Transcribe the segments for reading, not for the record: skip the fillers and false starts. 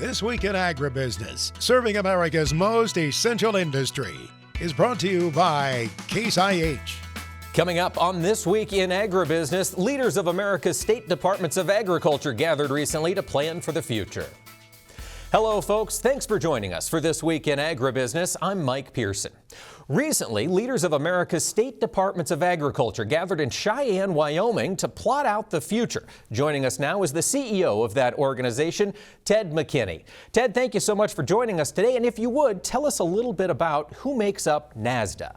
This Week in Agribusiness, serving America's most essential industry, is brought to you by Case IH. Coming up on This Week in Agribusiness, leaders of America's state departments of agriculture gathered recently to plan for the future. Hello, folks. Thanks for joining us for This Week in Agribusiness. I'm Mike Pearson. Recently, leaders of America's state departments of agriculture gathered in Cheyenne, Wyoming to plot out the future. Joining us now is the CEO of that organization, Ted Mckinney. Ted, thank you so much for joining us today. And if you would, tell us a little bit about who makes up Nasda.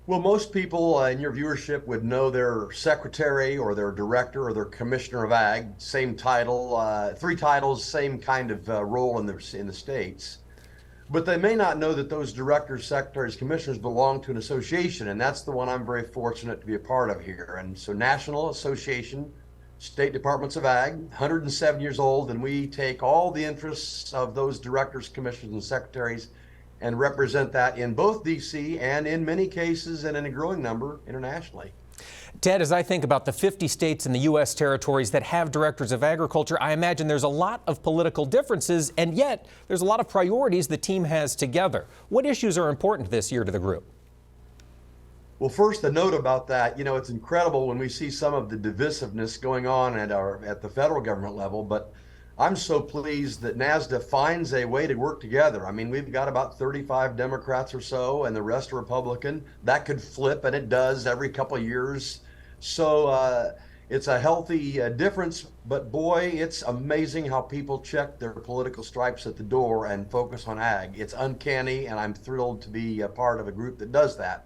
Well, most people in your viewership would know their secretary or their director or their commissioner of ag, same title, three titles, same kind of role in the states. But they may not know that those directors, secretaries, commissioners belong to an association, and that's the one I'm very fortunate to be a part of here. And so National Association, State Departments of Ag, 107 years old, and we take all the interests of those directors, commissioners, and secretaries and represent that in both D.C. and in many cases and in a growing number internationally. Ted, as I think about the 50 states and the U.S. territories that have directors of agriculture, I imagine there's a lot of political differences, and yet there's a lot of priorities the team has together. What issues are important this year to the group? Well, first, a note about that, it's incredible when we see some of the divisiveness going on at the federal government level, but I'm so pleased that Nasda finds a way to work together. I mean, we've got about 35 Democrats or so, and the rest are Republican. That could flip, and it does every couple of years. So it's a healthy difference, but boy, it's amazing how people check their political stripes at the door and focus on ag. It's uncanny, and I'm thrilled to be a part of a group that does that.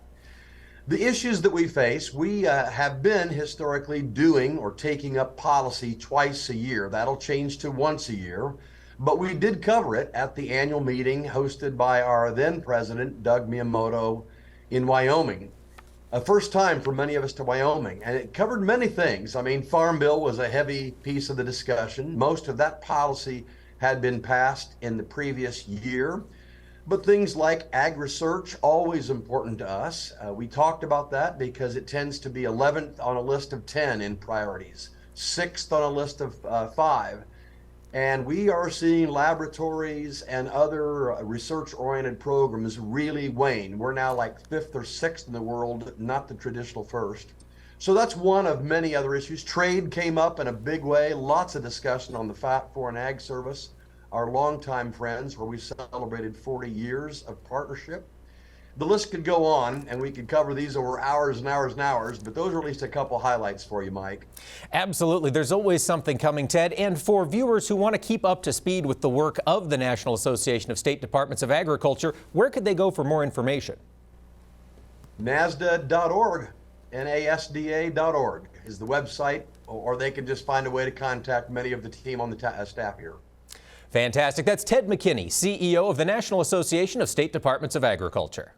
The issues that we face, we have been historically doing or taking up policy twice a year. That'll change to once a year, but we did cover it at the annual meeting hosted by our then president, Doug Miyamoto, in Wyoming. A first time for many of us to Wyoming, and it covered many things. I mean, Farm Bill was a heavy piece of the discussion. Most of that policy had been passed in the previous year. But things like ag research, always important to us. We talked about that because it tends to be 11th on a list of 10 in priorities, 6th on a list of 5. And we are seeing laboratories and other research-oriented programs really wane. We're now like 5th or 6th in the world, not the traditional first. So that's one of many other issues. Trade came up in a big way, lots of discussion on the Foreign Ag Service, our longtime friends, where we celebrated 40 years of partnership. The list could go on, and we could cover these over hours and hours and hours, but those are at least a couple highlights for you, Mike. Absolutely. There's always something coming, Ted. And for viewers who want to keep up to speed with the work of the National Association of State Departments of Agriculture, where could they go for more information? Nasda.org, NASDA.org is the website, or they can just find a way to contact many of the team on the staff here. Fantastic. That's Ted Mckinney, CEO of the National Association of State Departments of Agriculture.